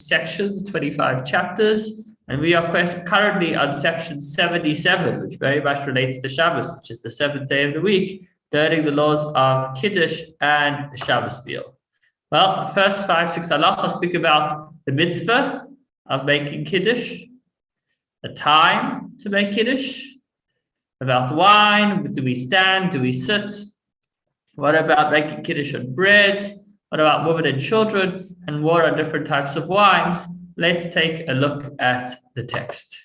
sections, 25 chapters, and we are currently on section 77, which very much relates to Shabbos, which is the seventh day of the week, learning the laws of Kiddush and the Shabbos meal. Well, the first 5-6 halachos speak about the mitzvah of making Kiddush, the time to make Kiddush, about wine, do we stand, do we sit, what about making Kiddush on bread, what about women and children, and what are different types of wines. Let's take a look at the text.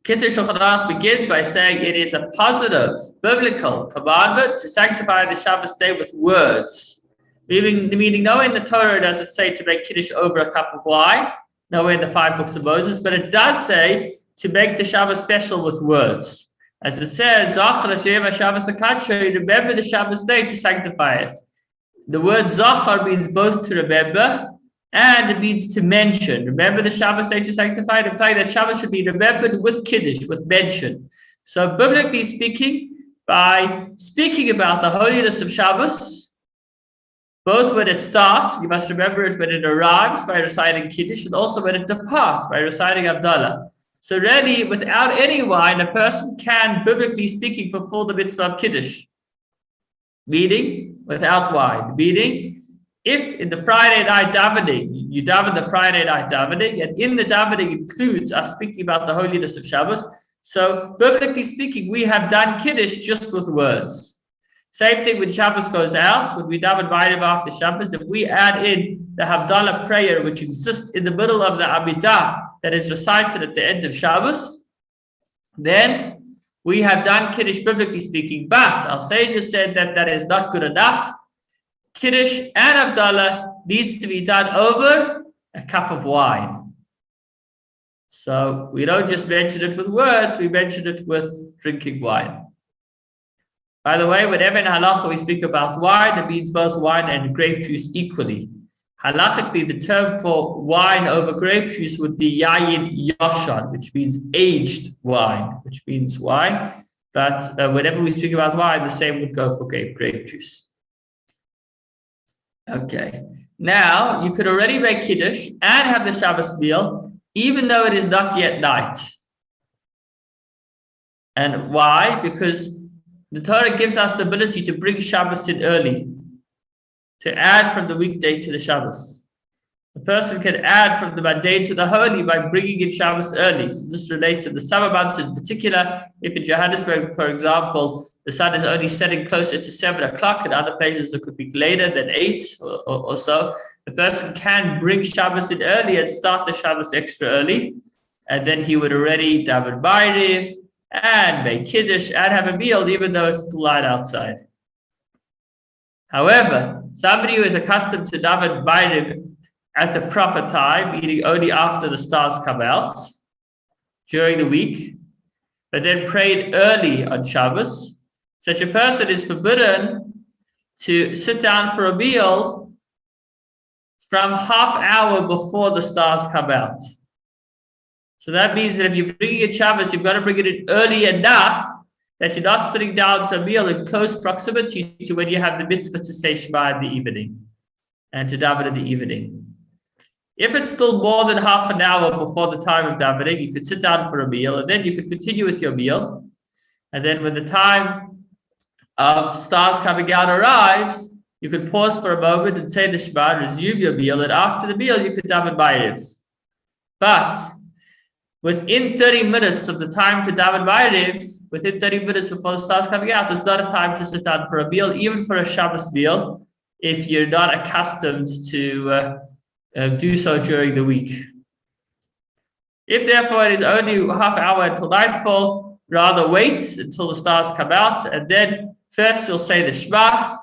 Kitzur Shulchan Aruch begins by saying it is a positive biblical commandment to sanctify the Shabbos day with words. Meaning nowhere in the Torah does it say to make Kiddush over a cup of wine, nowhere in the 5 books of Moses, but it does say to make the Shabbos special with words. As it says, remember the Shabbos day to sanctify it. The word Zachar means both to remember and it means to mention. Remember the Shabbos day to sanctify it, implying that Shabbos should be remembered with Kiddush, with mention. So biblically speaking, by speaking about the holiness of Shabbos, both when it starts, you must remember it when it arrives by reciting Kiddush, and also when it departs by reciting Havdalah. So really, without any wine, a person can, biblically speaking, fulfill the mitzvah of Kiddush. Meaning, without wine. Meaning, if in the Friday night davening, you daven the Friday night davening, and in the davening includes us speaking about the holiness of Shabbos, so biblically speaking, we have done Kiddush just with words. Same thing when Shabbos goes out, when we daven Ma'ariv after Shabbos, if we add in the Havdalah prayer, which exists in the middle of the Amidah, that is recited at the end of Shabbos, then we have done Kiddush biblically speaking. But our sages said that that is not good enough. Kiddush and Havdalah needs to be done over a cup of wine. So we don't just mention it with words, we mention it with drinking wine. By the way, whenever in halacha we speak about wine, it means both wine and grape juice equally. Halachically, the term for wine over grape juice would be yayin yashan, which means aged wine, which means wine. But whenever we speak about wine, the same would go for grape juice. Okay. Now, you could already make Kiddush and have the Shabbos meal, even though it is not yet night. And why? Because the Torah gives us the ability to bring Shabbos in early, to add from the weekday to the Shabbos. A person can add from the mundane to the holy by bringing in Shabbos early. So this relates to the summer months in particular. If in Johannesburg, for example, the sun is only setting closer to 7 o'clock, in other places it could be later than 8 or so, the person can bring Shabbos in early and start the Shabbos extra early, and then he would already daven Ma'ariv and make Kiddush and have a meal, even though it's still light outside. However, somebody who is accustomed to daven Ma'ariv at the proper time, meaning only after the stars come out during the week, but then prayed early on Shabbos, such a person is forbidden to sit down for a meal from half hour before the stars come out. So that means that if you're bringing in Shabbos, you've got to bring it in early enough that you're not sitting down to a meal in close proximity to when you have the mitzvah to say Shema in the evening and to daven in the evening. If it's still more than half an hour before the time of davening, you could sit down for a meal and then you could continue with your meal. And then when the time of stars coming out arrives, you could pause for a moment and say the Shema, resume your meal, and after the meal, you could daven Ma'ariv. But within 30 minutes of the time to daven Ma'ariv, within 30 minutes before the stars coming out, it's not a time to sit down for a meal, even for a Shabbos meal, if you're not accustomed to do so during the week. If therefore it is only half an hour until nightfall, rather wait until the stars come out, and then first you'll say the Shema,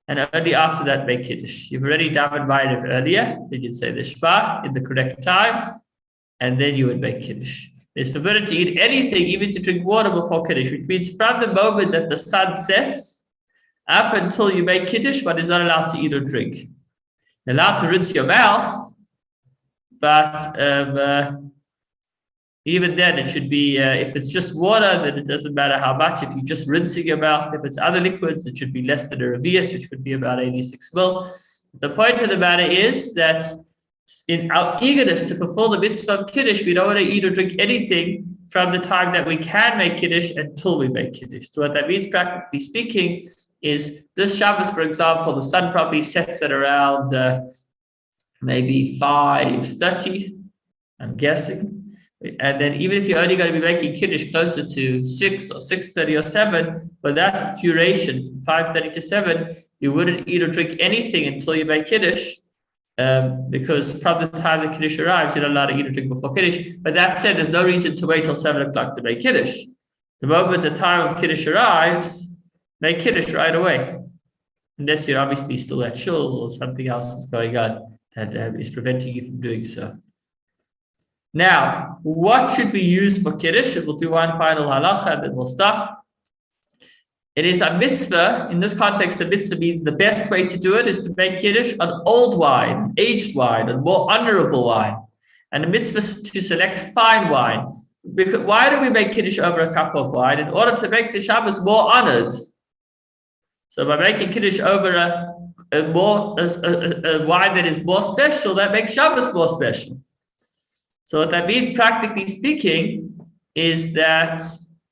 and only after that make Kiddush. You've already davened Ma'ariv earlier, then you'd say the Shema in the correct time, and then you would make Kiddush. It's forbidden to eat anything, even to drink water before Kiddush, which means from the moment that the sun sets up until you make Kiddush, one is not allowed to eat or drink. You're allowed to rinse your mouth, but even then it should be, if it's just water, then it doesn't matter how much. If you're just rinsing your mouth, if it's other liquids, it should be less than a revius, which would be about 86 ml. The point of the matter is that in our eagerness to fulfill the mitzvah of Kiddush, we don't want to eat or drink anything from the time that we can make Kiddush until we make Kiddush. So what that means, practically speaking, is this Shabbos, for example, the sun probably sets at around maybe 5:30, I'm guessing. And then even if you're only going to be making Kiddush closer to 6 or 6:30 or 7, but that duration, from 5:30 to 7, you wouldn't eat or drink anything until you make Kiddush, because from the time the Kiddush arrives, you're not allowed to eat or drink before Kiddush. But that said, there's no reason to wait till 7 o'clock to make Kiddush. The moment the time of Kiddush arrives, make Kiddush right away. Unless you're obviously still at shul or something else is going on that is preventing you from doing so. Now, what should we use for Kiddush? And we'll do one final halacha and then we'll stop. It is a mitzvah. In this context, a mitzvah means the best way to do it is to make Kiddush on old wine, aged wine, and more honorable wine. And a mitzvah is to select fine wine. Because why do we make Kiddush over a cup of wine? In order to make the Shabbos more honored. So by making Kiddush over a wine that is more special, that makes Shabbos more special. So what that means, practically speaking, is that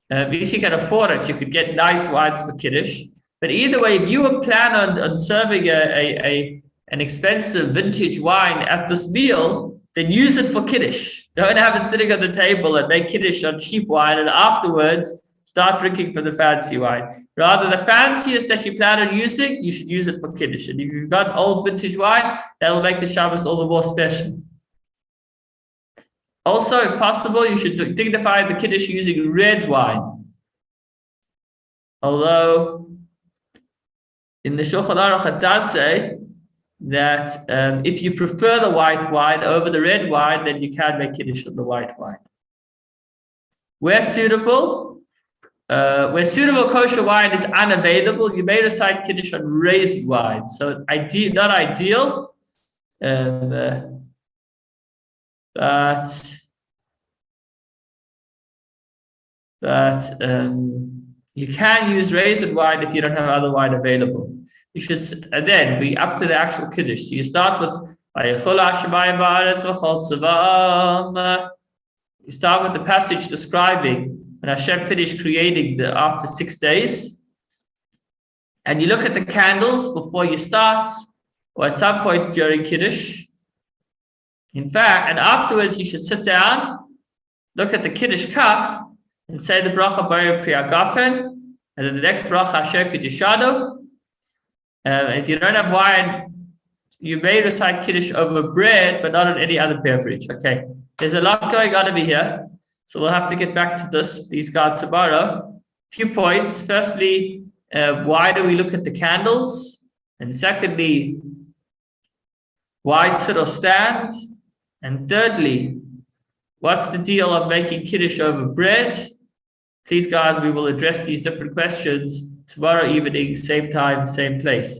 if you can afford it, you could get nice wines for Kiddush. But either way, if you would plan on serving an expensive vintage wine at this meal, then use it for Kiddush. Don't have it sitting on the table and make Kiddush on cheap wine and afterwards start drinking from the fancy wine. Rather, the fanciest that you plan on using, you should use it for Kiddush. And if you've got old vintage wine, that'll make the Shabbos all the more special. Also, if possible, you should dignify the Kiddush using red wine. Although, in the Shulchan Aruch, it does say that if you prefer the white wine over the red wine, then you can make Kiddush on the white wine. Where suitable, kosher wine is unavailable, you may recite Kiddush on raisin wine. So, not ideal. But you can use raisin wine if you don't have other wine available. You should then be up to the actual Kiddush. So you start with you start with the passage describing when Hashem finished creating after 6 days, and you look at the candles before you start, or at some point during Kiddush. In fact, and afterwards you should sit down, look at the Kiddush cup, and say the bracha Baruch Pri Hagafen, and then the next bracha Asher Kiddushanu. If you don't have wine, you may recite Kiddush over bread, but not on any other beverage. Okay, there's a lot going on over here, so we'll have to get back to this, please God, tomorrow. A few points. Firstly, why do we look at the candles? And secondly, why sit or stand? And thirdly, what's the deal of making Kiddush over bread? Please God, we will address these different questions tomorrow evening, same time, same place.